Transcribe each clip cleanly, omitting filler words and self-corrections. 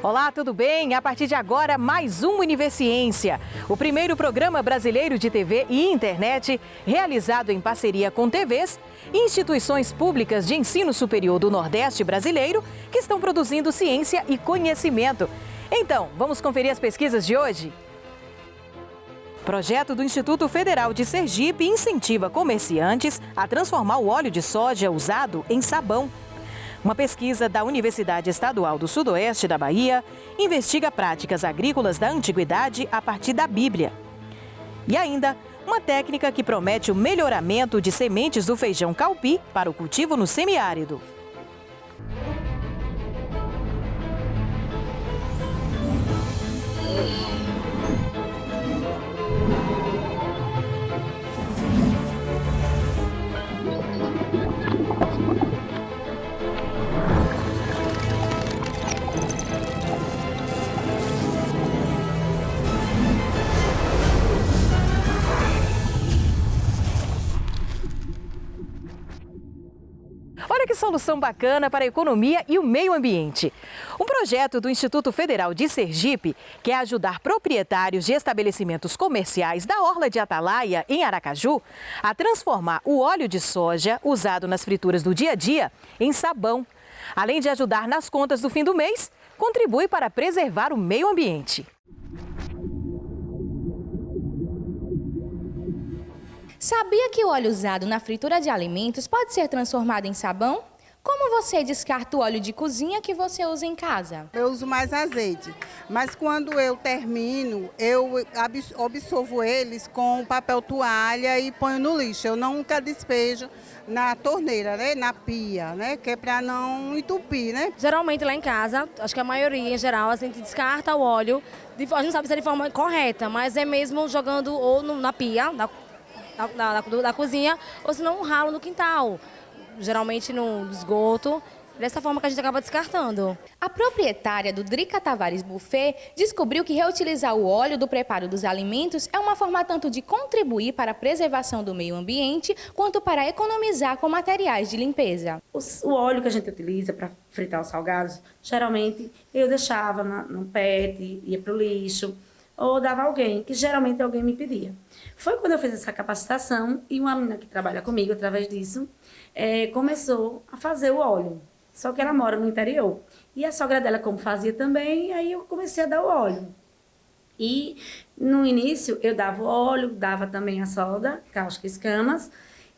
Olá, tudo bem? A partir de agora, mais um Universiência, o primeiro programa brasileiro de TV e internet realizado em parceria com TVs e instituições públicas de ensino superior do Nordeste brasileiro que estão produzindo ciência e conhecimento. Então, vamos conferir as pesquisas de hoje? Projeto do Instituto Federal de Sergipe incentiva comerciantes a transformar o óleo de soja usado em sabão. Uma pesquisa da Universidade Estadual do Sudoeste da Bahia investiga práticas agrícolas da antiguidade a partir da Bíblia. E ainda, uma técnica que promete o melhoramento de sementes do feijão calpi para o cultivo no semiárido. Olha que solução bacana para a economia e o meio ambiente. Um projeto do Instituto Federal de Sergipe quer ajudar proprietários de estabelecimentos comerciais da Orla de Atalaia, em Aracaju, a transformar o óleo de soja usado nas frituras do dia a dia em sabão. Além de ajudar nas contas do fim do mês, contribui para preservar o meio ambiente. Sabia que o óleo usado na fritura de alimentos pode ser transformado em sabão? Como você descarta o óleo de cozinha que você usa em casa? Eu uso mais azeite, mas quando eu termino, eu absorvo eles com papel toalha e ponho no lixo. Eu nunca despejo na torneira, né? Na pia, né? Que é para não entupir, né? Geralmente lá em casa, acho que a maioria em geral, a gente descarta o óleo, a gente não sabe se é de forma correta, mas é mesmo jogando ou na pia, da cozinha, ou se não um ralo no quintal, geralmente no esgoto, dessa forma que a gente acaba descartando. A proprietária do Drica Tavares Buffet descobriu que reutilizar o óleo do preparo dos alimentos é uma forma tanto de contribuir para a preservação do meio ambiente, quanto para economizar com materiais de limpeza. O óleo que a gente utiliza para fritar os salgados, geralmente eu deixava no PET, ia para o lixo, ou dava a alguém, que geralmente alguém me pedia. Foi quando eu fiz essa capacitação e uma aluna que trabalha comigo, através disso, começou a fazer o óleo. Só que ela mora no interior. E a sogra dela, como fazia também, aí eu comecei a dar o óleo. E no início eu dava o óleo, dava também a soda, cáustica e escamas,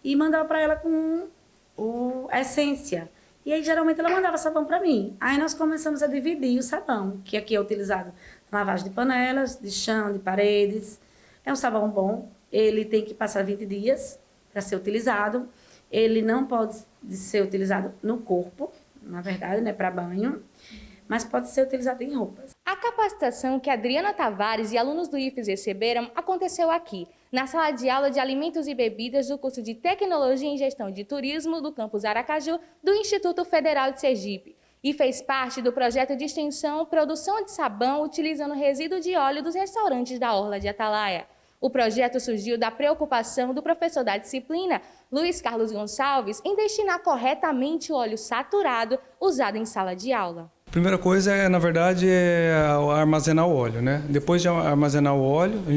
e mandava para ela com a essência. E aí geralmente ela mandava sabão para mim. Aí nós começamos a dividir o sabão, que aqui é utilizado na lavagem de panelas, de chão, de paredes. É um sabão bom, ele tem que passar 20 dias para ser utilizado. Ele não pode ser utilizado no corpo, na verdade, né, para banho, mas pode ser utilizado em roupas. A capacitação que Adriana Tavares e alunos do IFES receberam aconteceu aqui, na sala de aula de Alimentos e Bebidas do curso de Tecnologia em Gestão de Turismo do campus Aracaju do Instituto Federal de Sergipe e fez parte do projeto de extensão Produção de Sabão utilizando resíduo de óleo dos restaurantes da Orla de Atalaia. O projeto surgiu da preocupação do professor da disciplina, Luiz Carlos Gonçalves, em destinar corretamente o óleo saturado usado em sala de aula. A primeira coisa, na verdade, é armazenar o óleo, né? Depois de armazenar o óleo, a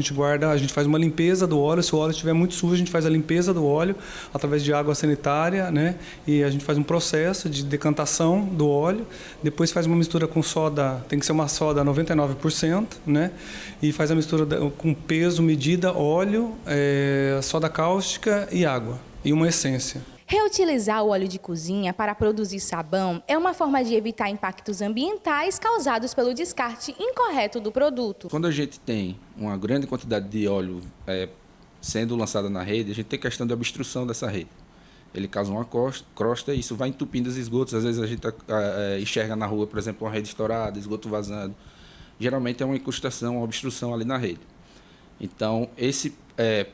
gente faz uma limpeza do óleo. Se o óleo estiver muito sujo, a gente faz a limpeza do óleo através de água sanitária, né? E a gente faz um processo de decantação do óleo. Depois faz uma mistura com soda, tem que ser uma soda 99%, né? E faz a mistura com peso, medida, óleo, soda cáustica e água. E uma essência. Reutilizar o óleo de cozinha para produzir sabão é uma forma de evitar impactos ambientais causados pelo descarte incorreto do produto. Quando a gente tem uma grande quantidade de óleo sendo lançada na rede, a gente tem questão de obstrução dessa rede. Ele causa uma crosta e isso vai entupindo os esgotos. Às vezes a gente enxerga na rua, por exemplo, uma rede estourada, esgoto vazando. Geralmente é uma incrustação, uma obstrução ali na rede. Então,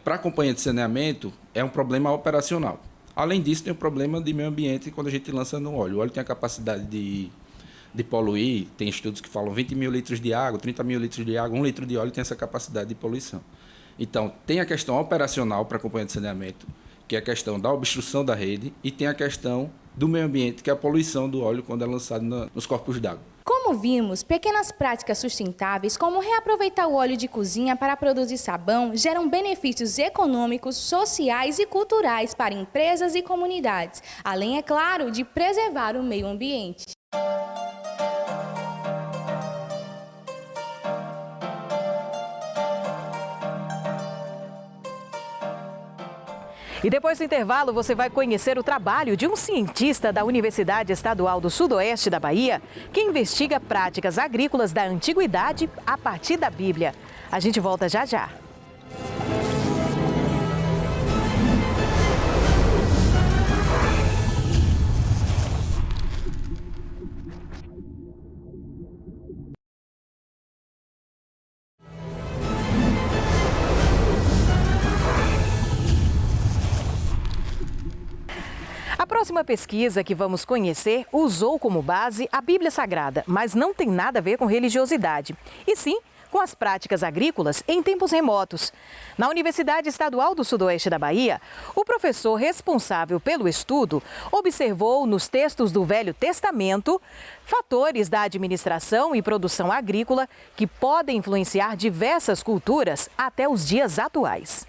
para a companhia de saneamento, é um problema operacional. Além disso, tem um problema de meio ambiente quando a gente lança no óleo. O óleo tem a capacidade de poluir, tem estudos que falam 20 mil litros de água, 30 mil litros de água, 1 litro de óleo tem essa capacidade de poluição. Então, tem a questão operacional para a companhia de saneamento, que é a questão da obstrução da rede, e tem a questão do meio ambiente, que é a poluição do óleo quando é lançado nos corpos d'água. Como Como vimos, pequenas práticas sustentáveis, como reaproveitar o óleo de cozinha para produzir sabão, geram benefícios econômicos, sociais e culturais para empresas e comunidades, além, é claro, de preservar o meio ambiente. E depois do intervalo, você vai conhecer o trabalho de um cientista da Universidade Estadual do Sudoeste da Bahia, que investiga práticas agrícolas da antiguidade a partir da Bíblia. A gente volta já já. A próxima pesquisa que vamos conhecer usou como base a Bíblia Sagrada, mas não tem nada a ver com religiosidade, e sim com as práticas agrícolas em tempos remotos. Na Universidade Estadual do Sudoeste da Bahia, o professor responsável pelo estudo observou nos textos do Velho Testamento fatores da administração e produção agrícola que podem influenciar diversas culturas até os dias atuais.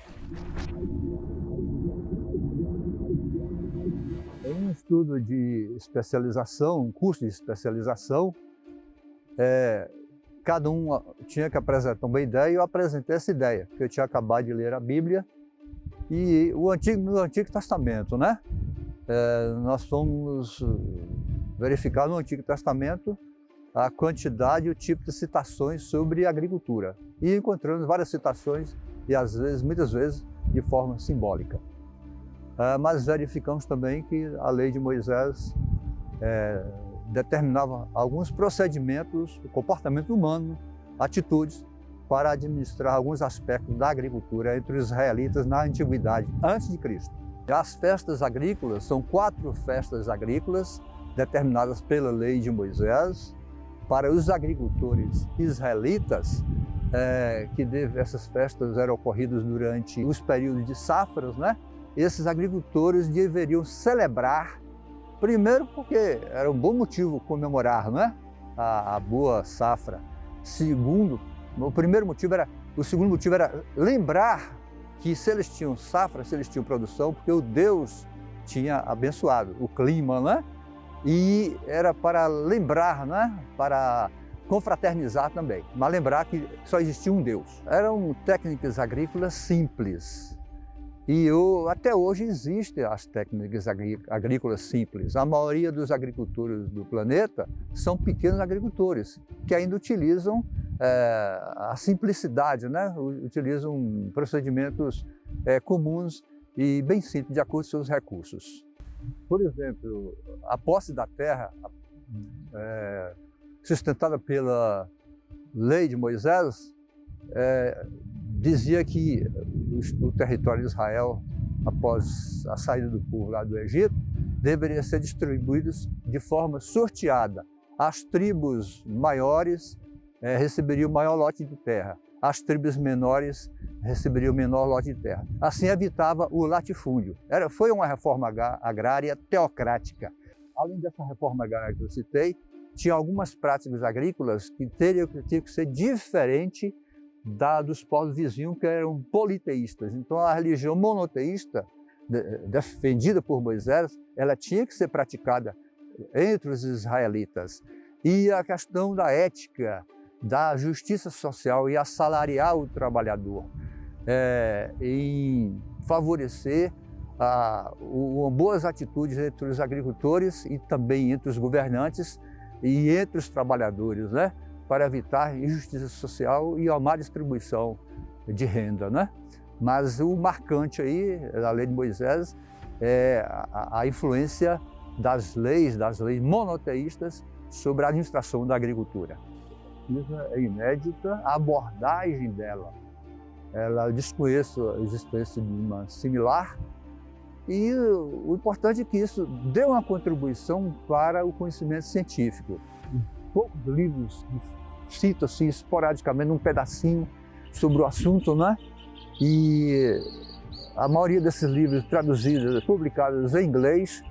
Um estudo de especialização, um curso de especialização, cada um tinha que apresentar uma ideia e eu apresentei essa ideia, porque eu tinha acabado de ler a Bíblia e no Antigo Testamento, né? Nós fomos verificar no Antigo Testamento a quantidade e o tipo de citações sobre agricultura e encontramos várias citações e às vezes, muitas vezes, de forma simbólica. Mas verificamos também que a lei de Moisés determinava alguns procedimentos, comportamento humano, atitudes para administrar alguns aspectos da agricultura entre os israelitas na antiguidade, antes de Cristo. As festas agrícolas são 4 festas agrícolas determinadas pela lei de Moisés para os agricultores israelitas, essas festas eram ocorridas durante os períodos de safras, né? Esses agricultores deveriam celebrar, primeiro porque era um bom motivo comemorar, né? a boa safra. O segundo motivo era lembrar que se eles tinham safra, se eles tinham produção, porque o Deus tinha abençoado o clima, né? E era para lembrar, né? Para confraternizar também, mas lembrar que só existia um Deus. Eram técnicas agrícolas simples. E até hoje existem as técnicas agrícolas simples. A maioria dos agricultores do planeta são pequenos agricultores, que ainda utilizam a simplicidade, né? Utilizam procedimentos comuns e bem simples, de acordo com seus recursos. Por exemplo, a posse da terra, sustentada pela lei de Moisés, dizia que o território de Israel, após a saída do povo lá do Egito, deveria ser distribuído de forma sorteada. As tribos maiores receberiam o maior lote de terra, as tribos menores receberiam o menor lote de terra. Assim evitava o latifúndio. Foi uma reforma agrária teocrática. Além dessa reforma agrária que eu citei, tinha algumas práticas agrícolas que teriam que ser diferentes dos povos vizinhos, que eram politeístas. Então a religião monoteísta, defendida por Moisés, ela tinha que ser praticada entre os israelitas. E a questão da ética, da justiça social e assalariar o trabalhador, em favorecer boas atitudes entre os agricultores e também entre os governantes e entre os trabalhadores, né? Para evitar injustiça social e a má distribuição de renda, né? Mas o marcante aí da lei de Moisés é a influência das leis monoteístas sobre a administração da agricultura. Isso é inédita, a abordagem dela, ela desconhece a existência de uma similar, e o importante é que isso dê uma contribuição para o conhecimento científico. Poucos livros citam assim, esporadicamente um pedacinho sobre o assunto, né? E a maioria desses livros traduzidos, publicados em inglês,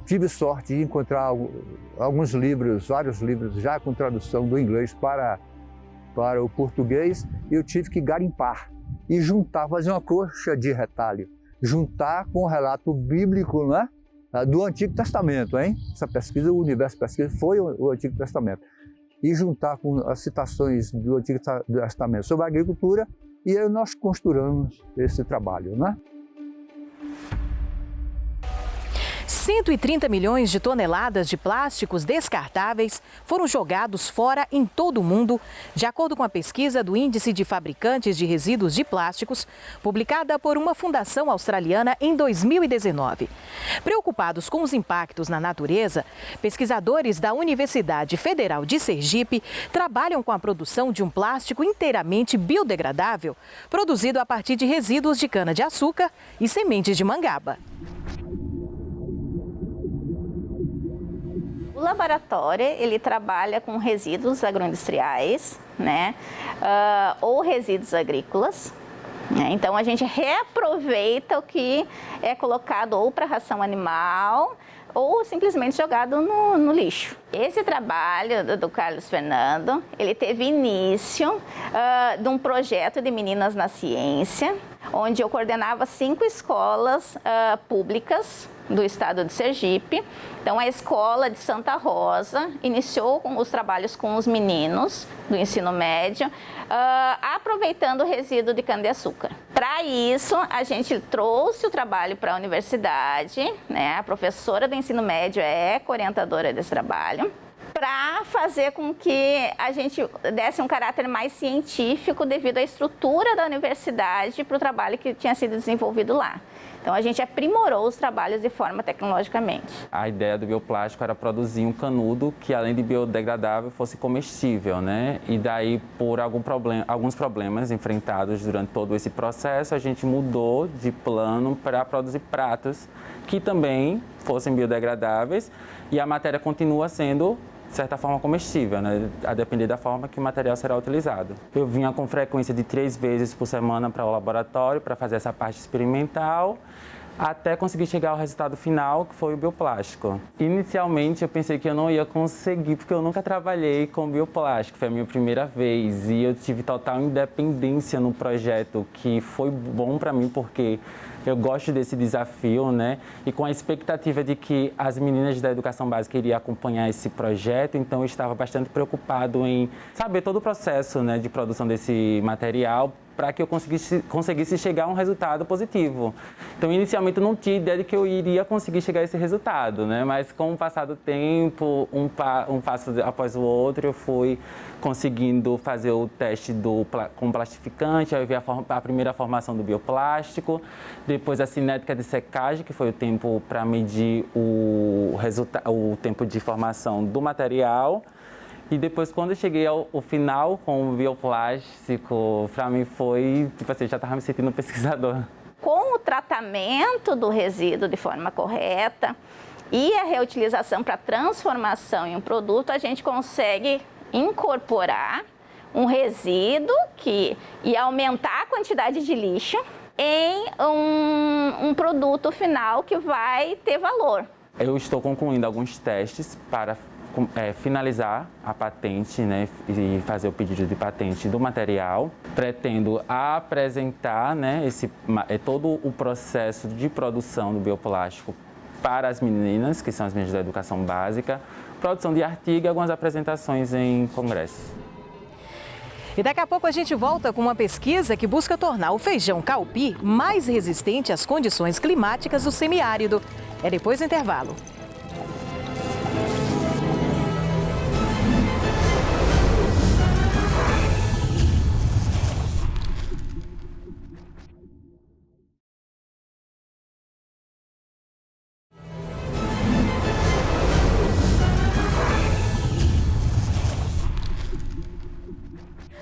tive sorte de encontrar alguns livros, vários livros já com tradução do inglês para o português, e eu tive que garimpar e juntar, fazer uma coxa de retalho, juntar com o relato bíblico, né, do Antigo Testamento, hein? Essa pesquisa, o Universo Pesquisa, foi o Antigo Testamento. E juntar com as citações do Antigo Testamento sobre a agricultura, e aí nós costuramos esse trabalho, né? 130 milhões de toneladas de plásticos descartáveis foram jogados fora em todo o mundo, de acordo com a pesquisa do Índice de Fabricantes de Resíduos de Plásticos, publicada por uma fundação australiana em 2019. Preocupados com os impactos na natureza, pesquisadores da Universidade Federal de Sergipe trabalham com a produção de um plástico inteiramente biodegradável, produzido a partir de resíduos de cana-de-açúcar e sementes de mangaba. O laboratório, ele trabalha com resíduos agroindustriais, né, ou resíduos agrícolas. Né? Então, a gente reaproveita o que é colocado ou para ração animal ou simplesmente jogado no lixo. Esse trabalho do Carlos Fernando, ele teve início de um projeto de Meninas na Ciência, onde eu coordenava 5 escolas públicas do estado de Sergipe. Então, a escola de Santa Rosa iniciou os trabalhos com os meninos do ensino médio, aproveitando o resíduo de cana-de-açúcar. Para isso, a gente trouxe o trabalho para a universidade, né? A professora do ensino médio é orientadora desse trabalho, para fazer com que a gente desse um caráter mais científico devido à estrutura da universidade para o trabalho que tinha sido desenvolvido lá. Então, a gente aprimorou os trabalhos de forma tecnologicamente. A ideia do bioplástico era produzir um canudo que, além de biodegradável, fosse comestível, né? E daí, por alguns problemas enfrentados durante todo esse processo, a gente mudou de plano para produzir pratos que também fossem biodegradáveis, e a matéria continua sendo, de certa forma, comestível, né? A depender da forma que o material será utilizado. Eu vinha com frequência de 3 vezes por semana para o laboratório para fazer essa parte experimental, até conseguir chegar ao resultado final, que foi o bioplástico. Inicialmente, eu pensei que eu não ia conseguir, porque eu nunca trabalhei com bioplástico, foi a minha primeira vez, e eu tive total independência no projeto, que foi bom para mim, porque eu gosto desse desafio, né? E com a expectativa de que as meninas da educação básica iriam acompanhar esse projeto, então eu estava bastante preocupado em saber todo o processo, né, de produção desse material, para que eu conseguisse chegar a um resultado positivo. Então, inicialmente, eu não tinha ideia de que eu iria conseguir chegar a esse resultado, né? Mas com o passar do tempo, um passo após o outro, eu fui conseguindo fazer o teste com plastificante, aí eu vi a primeira formação do bioplástico, depois a cinética de secagem, que foi o tempo para medir o tempo de formação do material. E depois, quando eu cheguei ao final com o bioplástico, para mim foi, tipo assim, eu já estava me sentindo um pesquisador. Com o tratamento do resíduo de forma correta e a reutilização para transformação em um produto, a gente consegue incorporar um resíduo e aumentar a quantidade de lixo em um produto final que vai ter valor. Eu estou concluindo alguns testes para finalizar a patente, né, e fazer o pedido de patente do material. Pretendo apresentar, né, todo o processo de produção do bioplástico para as meninas, que são as meninas da educação básica, produção de artigo e algumas apresentações em congressos. E daqui a pouco a gente volta com uma pesquisa que busca tornar o feijão calpi mais resistente às condições climáticas do semiárido. É depois do intervalo.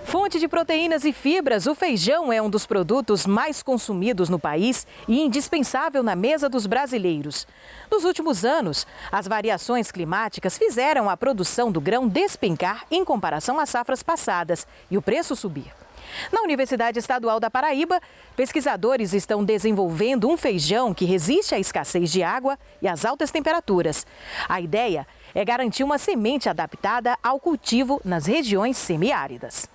Fonte de proteínas e fibras, o feijão é um dos produtos mais consumidos no país e indispensável na mesa dos brasileiros. Nos últimos anos, as variações climáticas fizeram a produção do grão despencar em comparação às safras passadas e o preço subir. Na Universidade Estadual da Paraíba, pesquisadores estão desenvolvendo um feijão que resiste à escassez de água e às altas temperaturas. A ideia é garantir uma semente adaptada ao cultivo nas regiões semiáridas.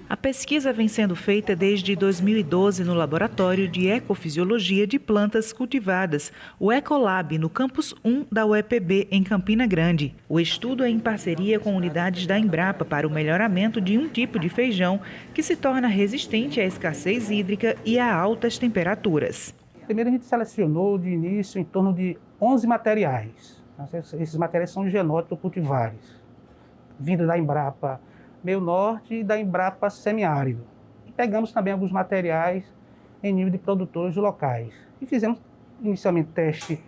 A pesquisa vem sendo feita desde 2012 no Laboratório de Ecofisiologia de Plantas Cultivadas, o Ecolab, no Campus 1 da UEPB, em Campina Grande. O estudo é em parceria com unidades da Embrapa para o melhoramento de um tipo de feijão que se torna resistente à escassez hídrica e a altas temperaturas. Primeiro a gente selecionou de início em torno de 11 materiais. Esses materiais são genótipos cultivares, vindo da Embrapa Meio Norte e da Embrapa Semiárido. E pegamos também alguns materiais em nível de produtores locais. E fizemos inicialmente teste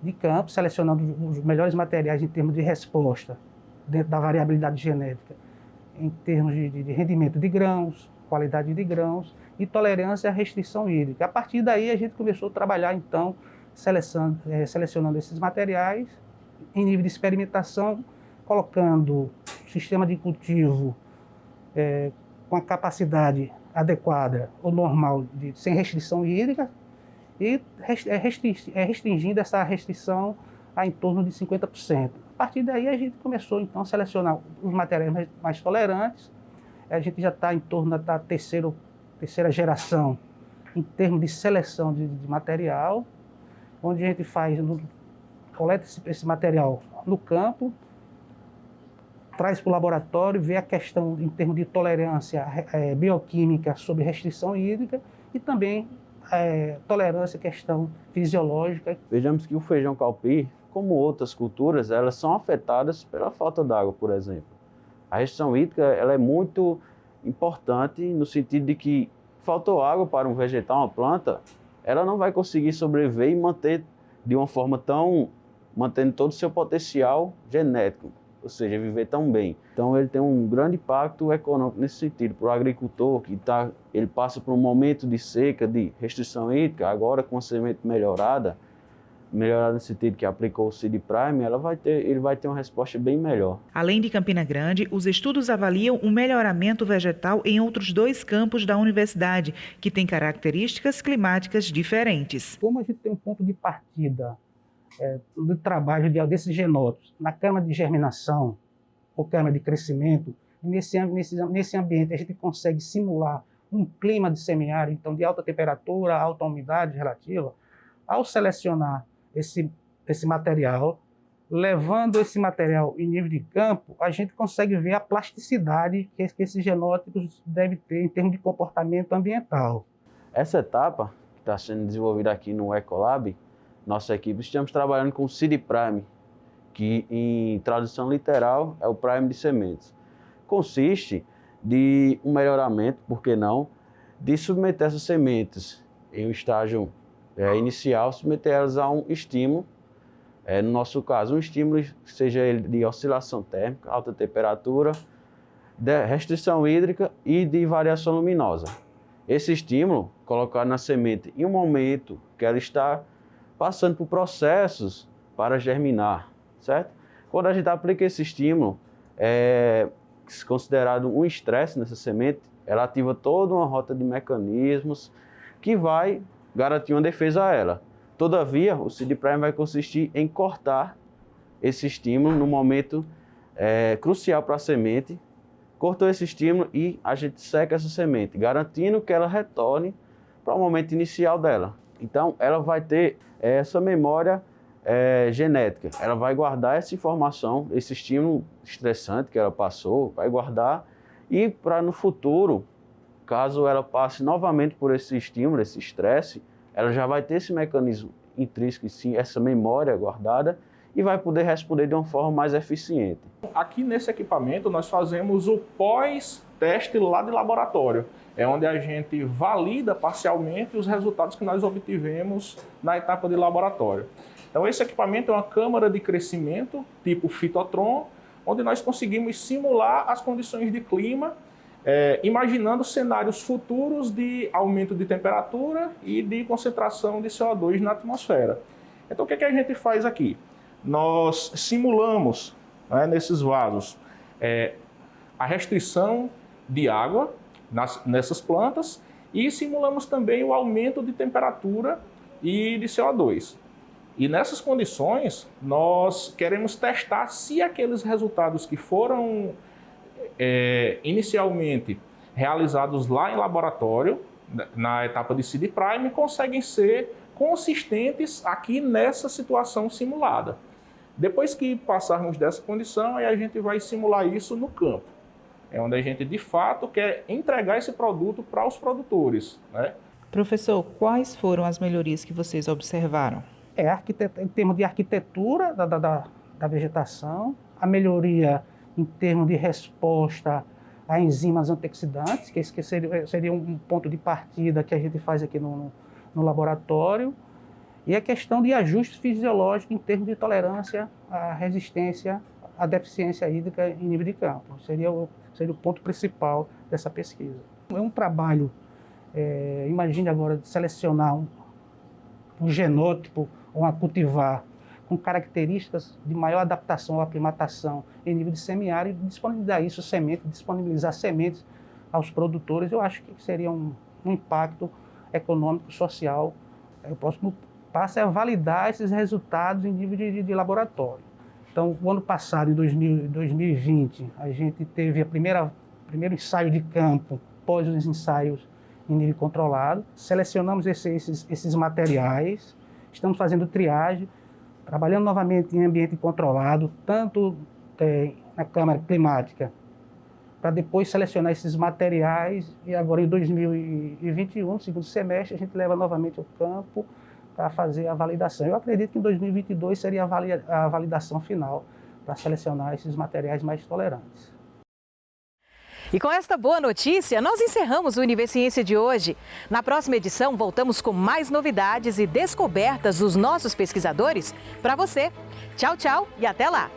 de campo, selecionando os melhores materiais em termos de resposta, dentro da variabilidade genética, em termos de rendimento de grãos, qualidade de grãos e tolerância à restrição hídrica. A partir daí a gente começou a trabalhar então selecionando esses materiais em nível de experimentação, colocando sistema de cultivo com a capacidade adequada ou normal, sem restrição hídrica, e restringindo essa restrição a em torno de 50%. A partir daí a gente começou então a selecionar os materiais mais tolerantes. A gente já está em torno da terceira geração em termos de seleção de material, onde a gente coleta esse material no campo, traz para o laboratório, vê a questão em termos de tolerância bioquímica sobre restrição hídrica e também tolerância à questão fisiológica. Vejamos que o feijão calpi, como outras culturas, elas são afetadas pela falta d'água, por exemplo. A restrição hídrica ela é muito importante no sentido de que faltou água para um vegetal, uma planta, ela não vai conseguir sobreviver e manter de uma forma mantendo todo o seu potencial genético, ou seja, viver tão bem. Então ele tem um grande impacto econômico nesse sentido. Para o agricultor ele passa por um momento de seca, de restrição hídrica, agora com a semente melhorada no sentido que aplicou o Seed Prime, ele vai ter uma resposta bem melhor. Além de Campina Grande, os estudos avaliam o melhoramento vegetal em outros 2 campos da universidade, que têm características climáticas diferentes. Como a gente tem um ponto de partida do trabalho desses genótipos na câmara de germinação ou câmara de crescimento, nesse ambiente a gente consegue simular um clima de semiárido, então de alta temperatura, alta umidade relativa. Ao selecionar esse material, levando esse material em nível de campo, a gente consegue ver a plasticidade que esses genótipos devem ter em termos de comportamento ambiental. Essa etapa que está sendo desenvolvida aqui no Ecolab, nossa equipe, estamos trabalhando com o Seed Prime, que em tradução literal é o Prime de sementes. Consiste de um melhoramento, por que não, de submeter essas sementes em um estágio inicial, submeter elas a um estímulo, no nosso caso, um estímulo, seja ele de oscilação térmica, alta temperatura, de restrição hídrica e de variação luminosa. Esse estímulo, colocado na semente em um momento que ela está passando por processos para germinar, certo? Quando a gente aplica esse estímulo, é considerado um estresse nessa semente, ela ativa toda uma rota de mecanismos que vai garantir uma defesa a ela. Todavia, o Seed Prime vai consistir em cortar esse estímulo no momento crucial para a semente. Cortou esse estímulo e a gente seca essa semente, garantindo que ela retorne para o momento inicial dela. Então, ela vai ter essa memória genética. Ela vai guardar essa informação, esse estímulo estressante que ela passou, vai guardar e para no futuro, caso ela passe novamente por esse estímulo, esse estresse, ela já vai ter esse mecanismo intrínseco, sim, essa memória guardada e vai poder responder de uma forma mais eficiente. Aqui nesse equipamento nós fazemos o pós-teste lá de laboratório. É onde a gente valida parcialmente os resultados que nós obtivemos na etapa de laboratório. Então esse equipamento é uma câmara de crescimento tipo Fitotron, onde nós conseguimos simular as condições de clima, imaginando cenários futuros de aumento de temperatura e de concentração de CO2 na atmosfera. Então o que a gente faz aqui? Nós simulamos, nesses vasos a restrição de água nessas plantas e simulamos também o aumento de temperatura e de CO2. E nessas condições, nós queremos testar se aqueles resultados que foram inicialmente realizados lá em laboratório, na etapa de seed prime, conseguem ser consistentes aqui nessa situação simulada. Depois que passarmos dessa condição, aí a gente vai simular isso no campo. É onde a gente, de fato, quer entregar esse produto para os produtores, né? Professor, quais foram as melhorias que vocês observaram? Em termos de arquitetura da vegetação, a melhoria em termos de resposta a enzimas antioxidantes, que seria um ponto de partida que a gente faz aqui no laboratório, e a questão de ajuste fisiológico em termos de tolerância à resistência à deficiência hídrica em nível de campo. Seria o ponto principal dessa pesquisa. É um trabalho, imagine agora, de selecionar um genótipo ou uma cultivar com características de maior adaptação à aclimatação em nível de semiárido, disponibilizar sementes aos produtores. Eu acho que seria um impacto econômico, social. O próximo passo é validar esses resultados em nível de laboratório. Então, o ano passado, em 2020, a gente teve primeiro ensaio de campo, após os ensaios em nível controlado. Selecionamos esses materiais, estamos fazendo triagem, trabalhando novamente em ambiente controlado, tanto na câmara climática, para depois selecionar esses materiais. E agora, em 2021, no segundo semestre, a gente leva novamente ao campo para fazer a validação. Eu acredito que em 2022 seria a validação final para selecionar esses materiais mais tolerantes. E com esta boa notícia, nós encerramos o Univerciência de hoje. Na próxima edição, voltamos com mais novidades e descobertas dos nossos pesquisadores para você. Tchau, tchau e até lá!